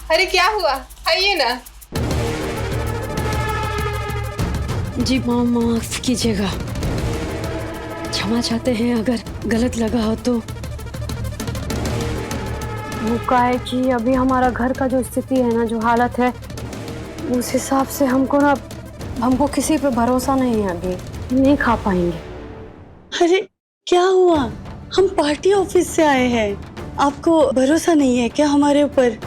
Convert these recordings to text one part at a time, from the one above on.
अरे क्या हुआ, आइए ना। जी माफ कीजिएगा, क्षमा चाहते हैं अगर गलत लगा हो तो। वो का है कि अभी हमारा घर का जो स्थिति है ना, जो हालत है, उस हिसाब से हमको किसी पे भरोसा नहीं है, अभी नहीं खा पाएंगे। अरे क्या हुआ? हम पार्टी ऑफिस से आए हैं, आपको भरोसा नहीं है क्या हमारे ऊपर?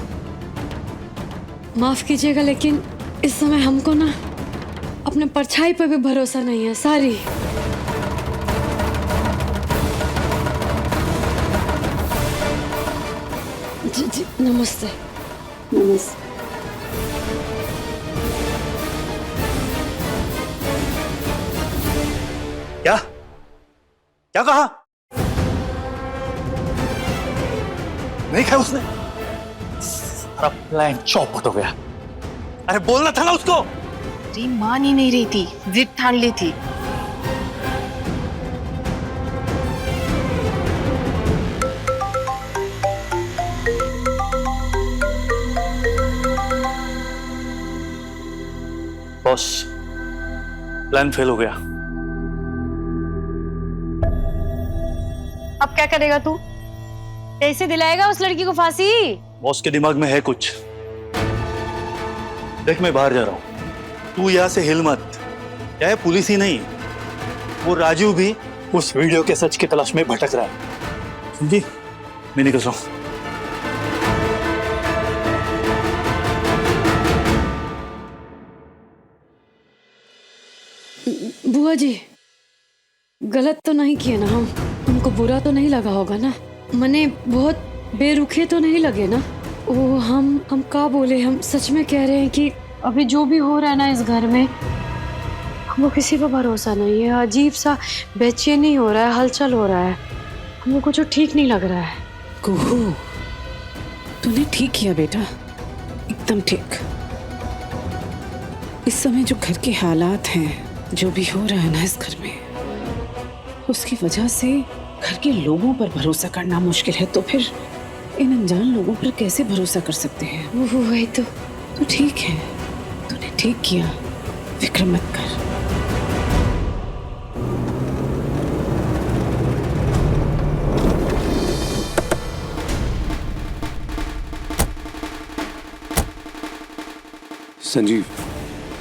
माफ कीजिएगा लेकिन इस समय हमको ना अपने परछाई पे भी भरोसा नहीं है। सारी जी जी नमस्ते। नमस्ते। क्या क्या कहा? नहीं खाया उसने? सारा प्लान चौपट हो गया। अरे बोलना था ना उसको। अरे मान ही नहीं रही थी, जिद ठान ली थी। बॉस, प्लान फेल हो गया। अब क्या करेगा तू? कैसे दिलाएगा उस लड़की को फांसी? बॉस के दिमाग में है कुछ। देख, मैं बाहर जा रहा हूं, तू यहां से हिल मत। क्या है, पुलिस ही नहीं, वो राजू भी उस वीडियो के सच की तलाश में भटक रहा है। समझी? मैं निकल रहा हूं। बुआ जी, गलत तो नहीं किए ना हम? हमको बुरा तो नहीं लगा होगा ना? मने बहुत बेरुखे तो नहीं लगे ना? वो हम का बोले, हम सच में कह रहे हैं कि अभी जो भी हो रहा है ना इस घर में, हमको किसी पर भरोसा नहीं है। अजीब सा बेचैनी हो रहा है, हलचल हो रहा है, हमको कुछ ठीक नहीं लग रहा है। कुहू, तूने ठीक किया बेटा, एकदम ठीक। इस समय जो घर के हालात हैं, जो भी हो रहा है ना इस घर में, उसकी वजह से घर के लोगों पर भरोसा करना मुश्किल है, तो फिर इन अनजान लोगों पर कैसे भरोसा कर सकते हैं? वही तो। तो ठीक है, तूने ठीक किया, फिक्र मत कर। संजीव,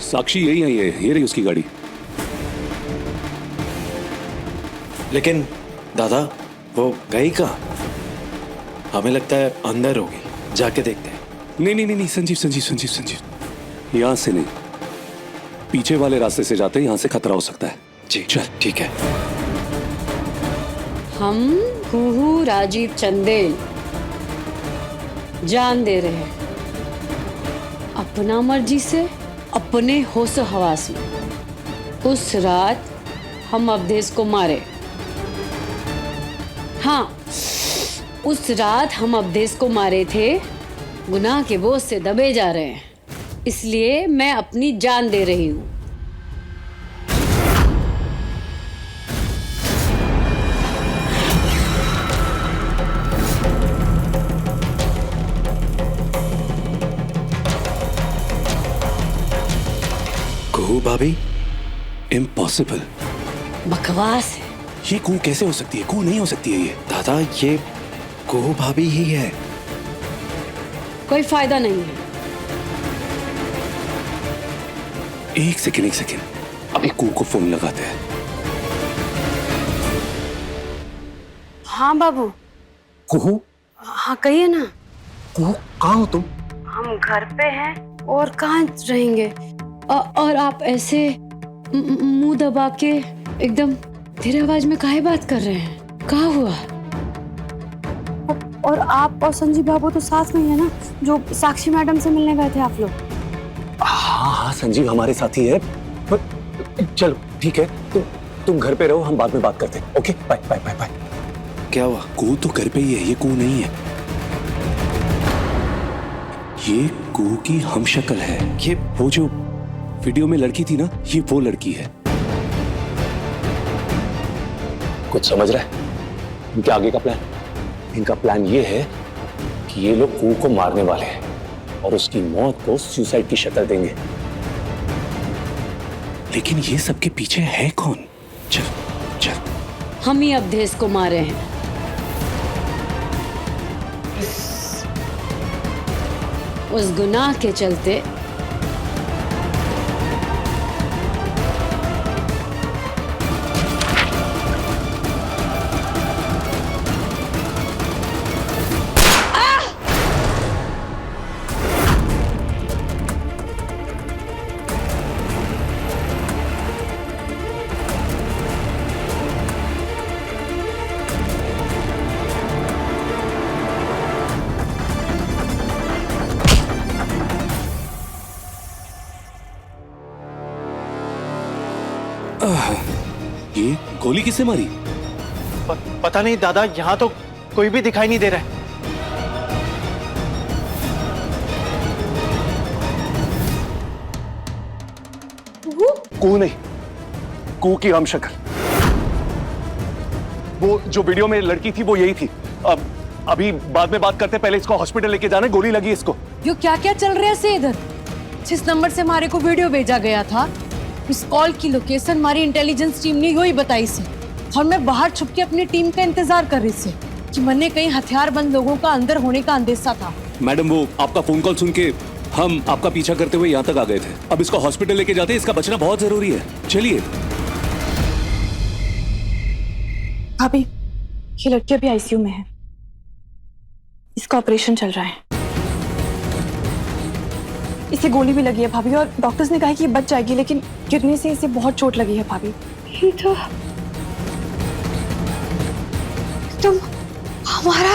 साक्षी यही आई है, ये रही उसकी गाड़ी। लेकिन दादा, वो गई कहाँ? हमें लगता है अंदर होगी, जाके देखते हैं। नहीं नहीं नहीं नहीं, संजीव संजीव संजीव संजीव, यहां से नहीं, पीछे वाले रास्ते से जाते हैं, यहां से खतरा हो सकता है। जी चल, ठीक है। हम कुहू राजीव चंदेल जान दे रहे हैं अपना मर्जी से, अपने होश हवास में। उस रात हम अवधेश को मारे। हाँ, उस रात हम अवधेश को मारे थे, गुनाह के बोझ से दबे जा रहे हैं, इसलिए मैं अपनी जान दे रही हूं। कुहू भाभी, इम्पॉसिबल। बकवास है। ये कुहू कैसे हो सकती है? कुहू नहीं हो सकती है ये। दादा, ये कुहू भाभी ही है। कोई फायदा नहीं है। एक सेकेंड, अभी कू को फोन लगाते हैं। हाँ बाबू। कुहू? हाँ कहिए ना। कुहू, कहाँ हो तुम? हम घर पे हैं और कहाँ रहेंगे? और आप ऐसे मुंह दबा के एकदम धीरे आवाज में काहे बात कर रहे हैं? कहाँ हुआ? और आप और संजीव बाबू तो साथ में ही है ना, जो साक्षी मैडम से मिलने गए थे आप लोग? हाँ हाँ, संजीव हमारे साथ ही है। चलो ठीक है, तुम घर पे रहो, हम बाद में बात करते हैं। Okay, bye bye bye bye. क्या हुआ? कू तो घर पे ही है, ये कू नहीं है। ये कू की हम शक्ल है। ये वो जो वीडियो में लड़की थी ना, ये वो लड़की है। कुछ समझ रहा है इनके आगे का प्लान? इनका प्लान ये है कि ये लोग कू को मारने वाले हैं और उसकी मौत को सुसाइड की शक्ल देंगे। लेकिन ये सबके पीछे है कौन? चल चल। हम ही अवधेश को मारे हैं। उस गुनाह के चलते ये गोली किससे मारी? पता नहीं दादा, यहाँ तो कोई भी दिखाई नहीं दे रहा है। कू नहीं, कू की हम शक्ल। वो जो वीडियो में लड़की थी वो यही थी। अब अभी बाद में बात करते, पहले इसको हॉस्पिटल लेके जाना है, गोली लगी इसको। यो क्या क्या चल रहा है से इधर? जिस नंबर से हमारे को वीडियो भेजा गया था, इस कॉल की लोकेशन हमारी इंटेलिजेंस टीम ने ही बताई से, और मैं बाहर छुप के अपनी टीम का इंतजार कर रही थी कि मन्ने कहीं हथियारबंद लोगों का अंदर होने का अंदेशा था। मैडम, वो आपका फोन कॉल सुन के हम आपका पीछा करते हुए यहाँ तक आ गए थे। अब इसको हॉस्पिटल लेके जाते हैं, इसका बचना बहुत जरूरी है। चलिए। भाभी, ये लड़की अभी आईसीयू में है, इसका ऑपरेशन चल रहा है। इसे गोली भी लगी है भाभी, और डॉक्टर्स ने कहा है कि ये बच जाएगी, लेकिन गिरने से इसे बहुत चोट लगी है भाभी। ये तो तुम हमारा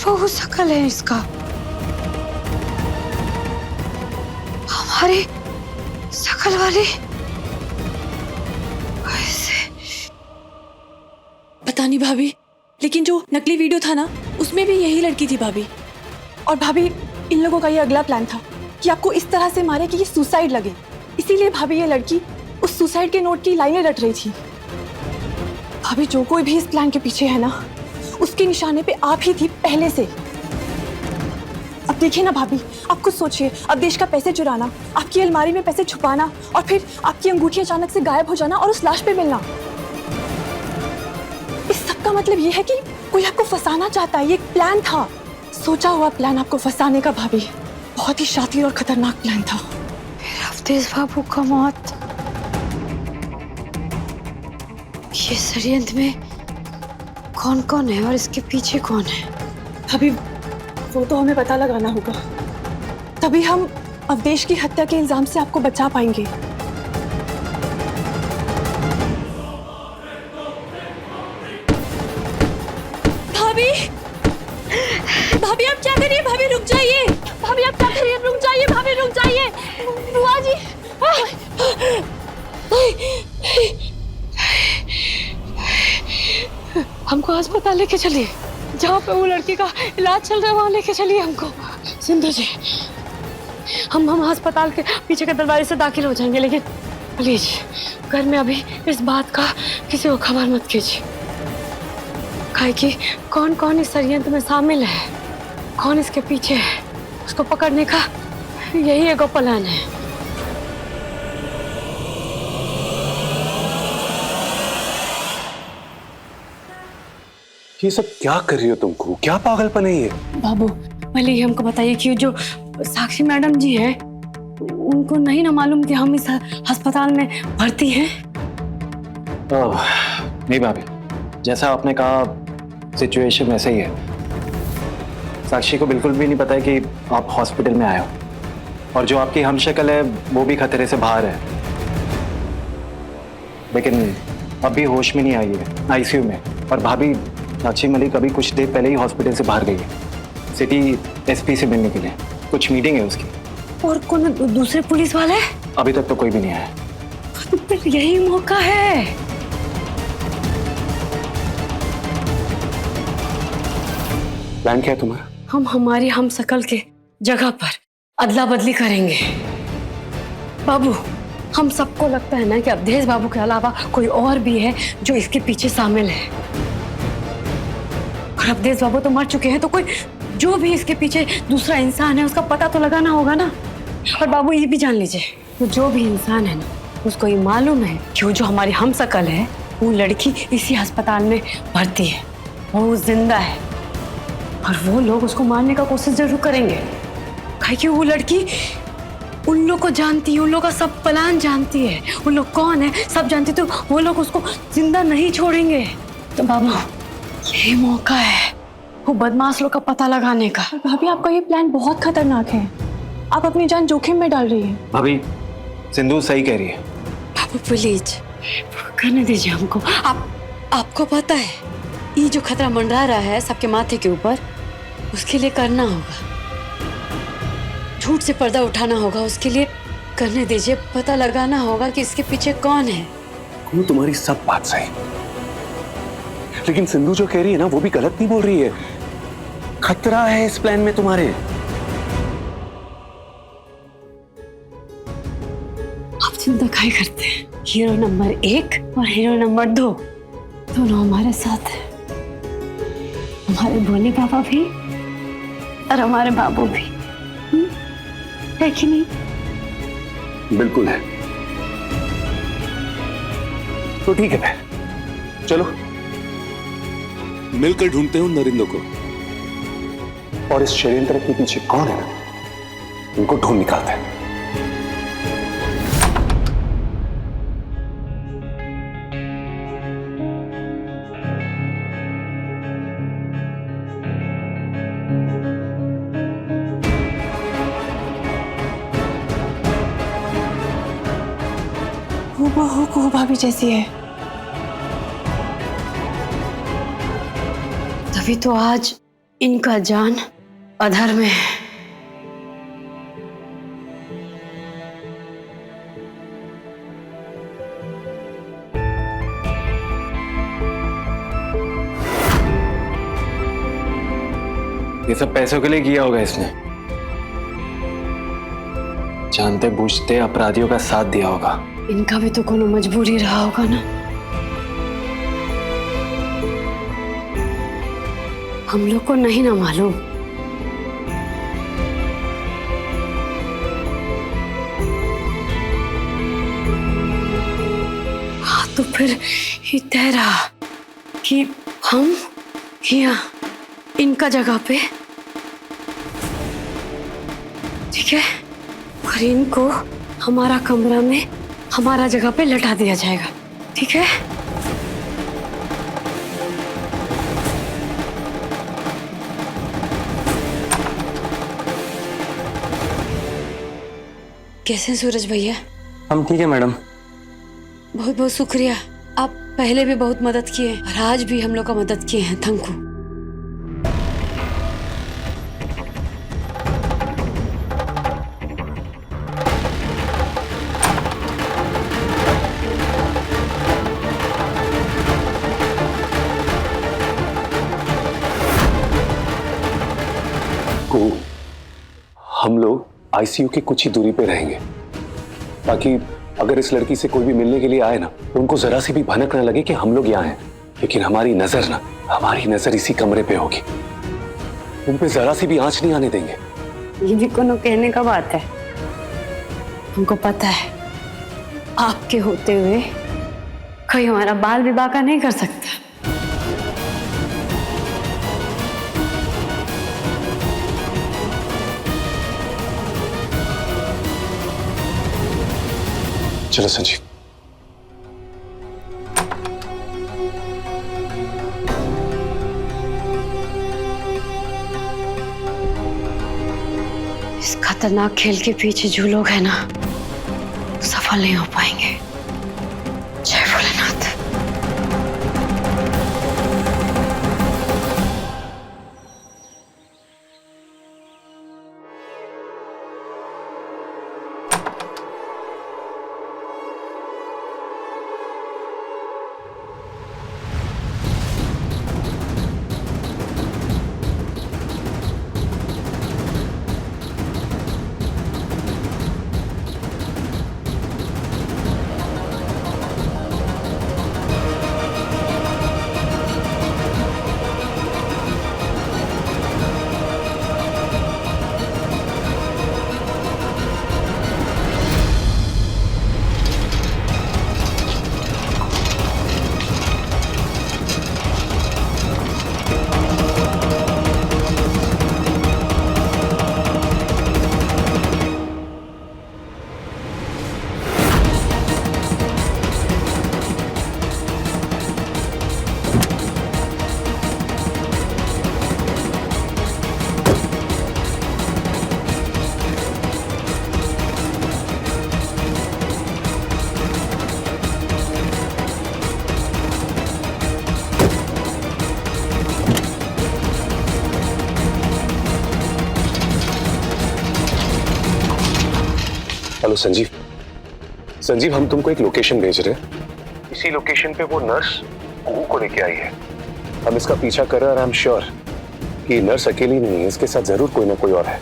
हूबहू शक्ल है इसका, हमारी शक्ल वाली। पता नहीं भाभी, लेकिन जो नकली वीडियो था ना, उसमें भी यही लड़की थी भाभी। और भाभी, इन लोगों का ये अगला प्लान था कि आपको इस तरह से मारे कि ये सुसाइड लगे। इसीलिए भाभी ये लड़की उस सुसाइड के नोट की लाइनें रट रही थी। भाभी, जो कोई भी इस प्लान के पीछे है ना, उसके निशाने पे आप ही थी पहले से। अब देखिए ना भाभी, आप खुद सोचिए, अब देश का पैसे चुराना, आपकी अलमारी में पैसे छुपाना, और फिर आपकी अंगूठी अचानक से गायब हो जाना और उस लाश पे मिलना। इस सब का मतलब ये है कि कोई आपको फंसाना चाहता है। ये एक प्लान था, सोचा हुआ प्लान आपको फंसाने का भाभी। बहुत ही शातिर और खतरनाक प्लान था। अवधेश बाबू का मौत, ये षड्यंत्र में कौन कौन है और इसके पीछे कौन है? भाभी, वो तो हमें पता लगाना होगा, तभी हम अवधेश की हत्या के इल्जाम से आपको बचा पाएंगे। भाभी, भाभी आप क्या करिए? भाभी रुक जाइए। भाभी आप क्या करिए? रुक जाइए भाभी, रुक जाइए। बुआ जी, हमको अस्पताल लेके चलिए, जहाँ पे वो लड़की का इलाज चल रहा है, वहाँ लेके चलिए हमको। सिंधु जी, हम अस्पताल के पीछे के दरवाजे से दाखिल हो जाएंगे, लेकिन प्लीज घर में अभी इस बात का किसी को खबर मत कीजिए। काहे कि कौन कौन इस षड्यंत्र में शामिल है, कौन इसके पीछे है, उसको पकड़ने का यही एक प्लान है। ये सब क्या कर रही हो तुमको? क्या पागलपन है ये? बाबू, पहले ये हमको बताइए कि जो साक्षी मैडम जी हैं, उनको नहीं ना मालूम कि हम इस अस्पताल में भर्ती हैं? नहीं भाभी, जैसा आपने कहा सिचुएशन वैसे ही है। साक्षी को बिल्कुल भी नहीं पता है कि आप हॉस्पिटल में आए हो, और जो आपकी हमशक्ल है वो भी खतरे से बाहर है, लेकिन अभी होश में नहीं आई है, आईसीयू में। और भाभी, साक्षी मलिक अभी कुछ देर पहले ही हॉस्पिटल से बाहर गई है, सिटी एसपी से मिलने के लिए। कुछ मीटिंग है उसकी। और कौन दूसरे पुलिस वाले? अभी तक तो कोई भी नहीं आया। यही मौका है। प्लान क्या है तुम्हारा? हम हमारी हम शकल के जगह पर अदला बदली करेंगे। बाबू, हम सबको लगता है ना कि अवधेश बाबू के अलावा कोई और भी है जो इसके पीछे शामिल है। और अवधेश बाबू तो मर चुके हैं, तो कोई जो भी इसके पीछे दूसरा इंसान है उसका पता तो लगाना होगा ना। और बाबू ये भी जान लीजिए, तो जो भी इंसान है ना, उसको ये मालूम है कि वो जो हमारी हमशक्ल है वो लड़की इसी अस्पताल में भर्ती है, वो जिंदा है। और वो लोग उसको मारने का कोशिश जरूर करेंगे, क्योंकि वो लड़की उन लोग को जानती है, उन लोग का सब प्लान जानती है, उन लोग कौन है सब जानती, तो वो लोग उसको जिंदा नहीं छोड़ेंगे। तो बाबू, यही मौका है वो बदमाश लोग का पता लगाने का। भाभी, आपका ये प्लान बहुत खतरनाक है। आप अपनी जान जोखिम में डाल रही हैं। भाभी, सिंधु सही कह रही है। बाबू प्लीज करने दीजिए हमको। आपको पता है ये जो खतरा मंडरा रहा है सबके माथे के ऊपर, उसके लिए करना होगा, झूठ से पर्दा उठाना होगा, उसके लिए करने दीजिए। पता लगाना होगा कि इसके पीछे कौन है। वो तुम्हारी सब बात सही, लेकिन सिंधु जो कह रही है ना वो भी गलत नहीं बोल रही है। खतरा है इस प्लान में तुम्हारे। आप चिंता काहे करते हैं? हीरो नंबर 1 और हीरो नंबर 2 दोनों हमारे साथ हैं। हमारे भोले पापा भी और हमारे बाबू भी, है कि नहीं? बिल्कुल है। तो ठीक है, चलो मिलकर ढूंढते हैं नरिंदर को, और इस षड्यंत्र के पीछे कौन है ना, उनको ढूंढ निकालते हैं। हूबहू कुहू भाभी जैसी है। तभी तो आज इनका जान अधर में है। ये सब पैसों के लिए किया होगा इसने। जानते बूझते अपराधियों का साथ दिया होगा। इनका भी तो कोनो मजबूरी रहा होगा ना। हम लोग को नहीं ना मालूम। हाँ, तो फिर ये तय रहा कि हम यहाँ इनका जगह पे, ठीक है, और इनको हमारा कमरा में हमारा जगह पे लटा दिया जाएगा, ठीक है? कैसे हैं सूरज भैया? हम ठीक है मैडम। बहुत बहुत शुक्रिया, आप पहले भी बहुत मदद किए हैं और आज भी हम लोग का मदद किए हैं। Thank you. हम लोग आईसीयू की कुछ ही दूरी पे रहेंगे, ताकि अगर इस लड़की से कोई भी मिलने के लिए आए ना, तो उनको जरा सी भी भनक ना लगे कि हम लोग यहाँ हैं। लेकिन हमारी नजर इसी कमरे पे होगी। उन पे जरा सी भी आंच नहीं आने देंगे। ये भी कोनो कहने का बात है। हमको पता है आपके होते हुए कोई हमारा बाल विवाह का नहीं कर सकता। चलो संजीव। इस खतरनाक खेल के पीछे जो लोग हैं ना, सफल नहीं हो पाएंगे। जय भोलेनाथ। हेलो संजीव। संजीव, हम तुमको एक लोकेशन भेज रहे हैं। इसी लोकेशन पे वो नर्स कुहू को लेके आई है। हम इसका पीछा कर रहे हैं और आई एम श्योर कि नर्स अकेली नहीं है, इसके साथ जरूर कोई ना कोई और है।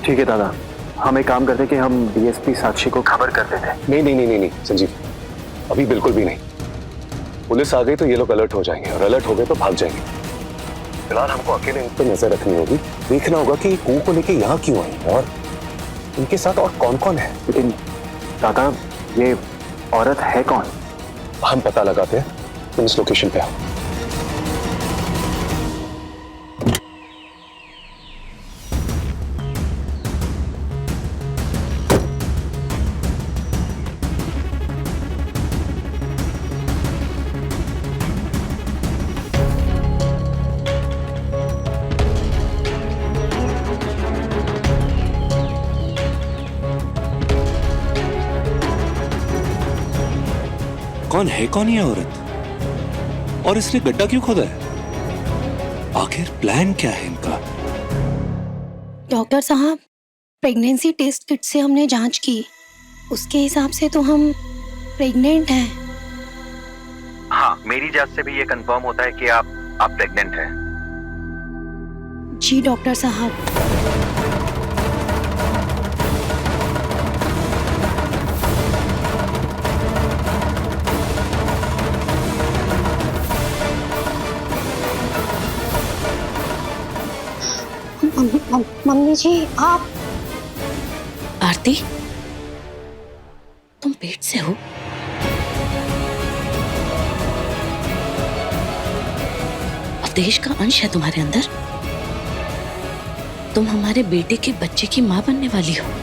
ठीक है दादा, हम एक काम करते कि हम डीएसपी साक्षी को खबर कर देते। नहीं नहीं नहीं नहीं नहीं संजीव, अभी बिल्कुल भी नहीं। पुलिस आ गई तो ये लोग अलर्ट हो जाएंगे और अलर्ट हो गए तो भाग जाएंगे। फिलहाल हमको अकेले इन पर नजर रखनी होगी, देखना होगा कि कुहू को लेके यहाँ क्यों आई और इनके साथ और कौन कौन है। लेकिन दादा, ये औरत है कौन? हम पता लगाते हैं, तुम इस लोकेशन पे आओ। कौन ये औरत, और इसने गड्ढा क्यों खोदा है? आखिर प्लान क्या है इनका? डॉक्टर साहब, प्रेगनेंसी टेस्ट किट से हमने जांच की, उसके हिसाब से तो हम प्रेग्नेंट हैं। हाँ, मेरी जांच से भी ये कंफर्म होता है कि आप प्रेग्नेंट हैं। जी डॉक्टर साहब। मम्मी जी, आप? आरती, तुम पेट से हो? अवधेश का अंश है तुम्हारे अंदर। तुम हमारे बेटे के बच्चे की मां बनने वाली हो।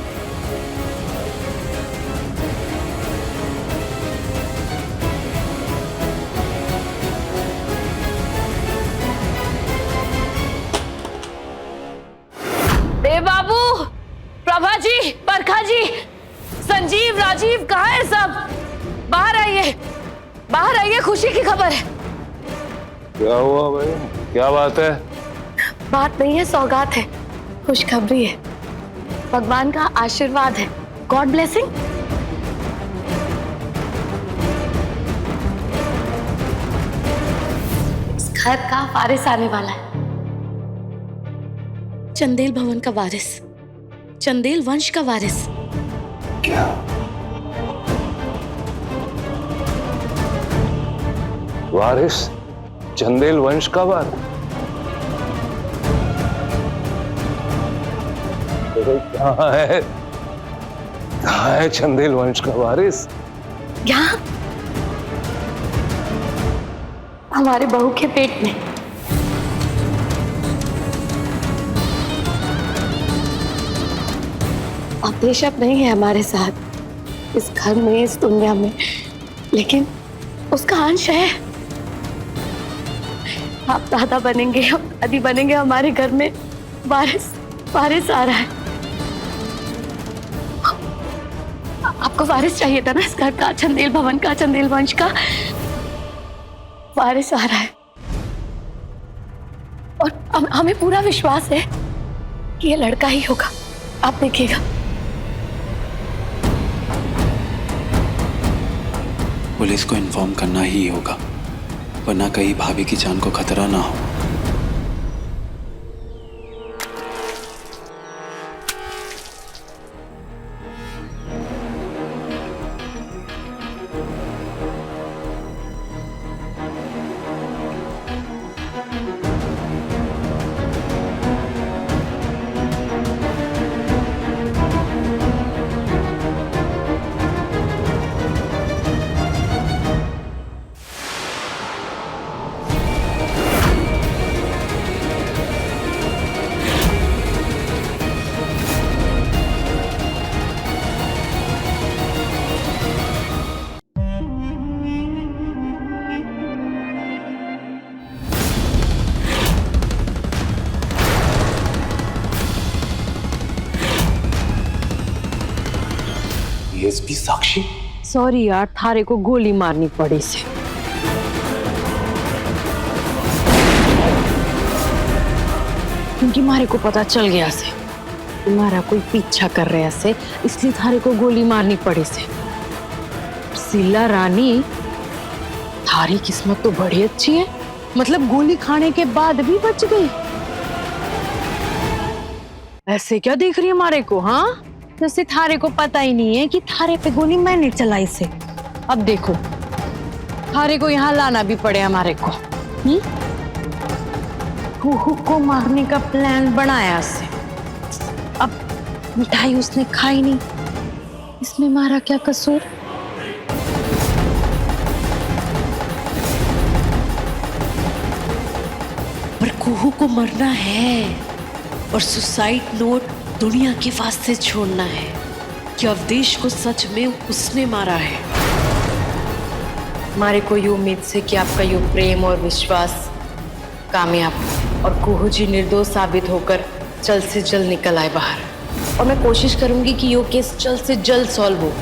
बाबू, प्रभा जी, बरखा जी, संजीव, राजीव, कहाँ है सब? बाहर आइए, बाहर आइए, खुशी की खबर है। क्या हुआ भाई, क्या बात है? बात नहीं है, सौगात है, खुशखबरी है, भगवान का आशीर्वाद है, गॉड ब्लेसिंग। इस घर का वारिस आने वाला है। चंदेल भवन का वारिस, चंदेल वंश का वारिस। क्या? वारिस? चंदेल वंश का वारिस? कहाँ है? कहाँ है चंदेल वंश का वारिस? यहाँ हमारे बहू के पेट में। अवधेश अब नहीं है हमारे साथ इस घर में, इस दुनिया में, लेकिन उसका अंश है। आप दादा बनेंगे, हम दादी बनेंगे, हमारे घर में वारिस वारिस आ रहा है। आपको वारिस चाहिए था ना इस घर का, चंदेल भवन का, चंदेल वंश का। वारिस आ रहा है और हमें पूरा विश्वास है कि ये लड़का ही होगा। आप देखिएगा। पुलिस को इन्फॉर्म करना ही होगा, वरना कहीं भाभी की जान को खतरा ना हो। डीएसपी साक्षी? सॉरी यार, थारे को गोली मारनी पड़ी से। क्योंकि मारे को पता चल गया से तुम्हारा कोई पीछा कर रहे से इसलिए थारे को गोली मारनी पड़ी से। शीला रानी, थारी किस्मत तो बड़ी अच्छी है, मतलब गोली खाने के बाद भी बच गई। ऐसे क्या देख रही है हमारे को? हाँ, जैसे थारे को पता ही नहीं है कि थारे पे गोली मैंने चलाई से। अब देखो, थारे को यहाँ लाना भी पड़े हमारे को। कुहू को मारने का प्लान बनाया से। अब मिठाई उसने खाई नहीं, इसमें हमारा क्या कसूर? पर कुहू को मरना है और सुसाइड नोट दुनिया के वास्ते छोड़ना है कि अवधेश को सच में उसने मारा है। हमारे को ये उम्मीद से कि आपका ये प्रेम और विश्वास कामयाब और कुहू जी निर्दोष साबित होकर जल्द से जल्द निकल आए बाहर। और मैं कोशिश करूंगी कि ये केस जल्द से जल्द सॉल्व हो।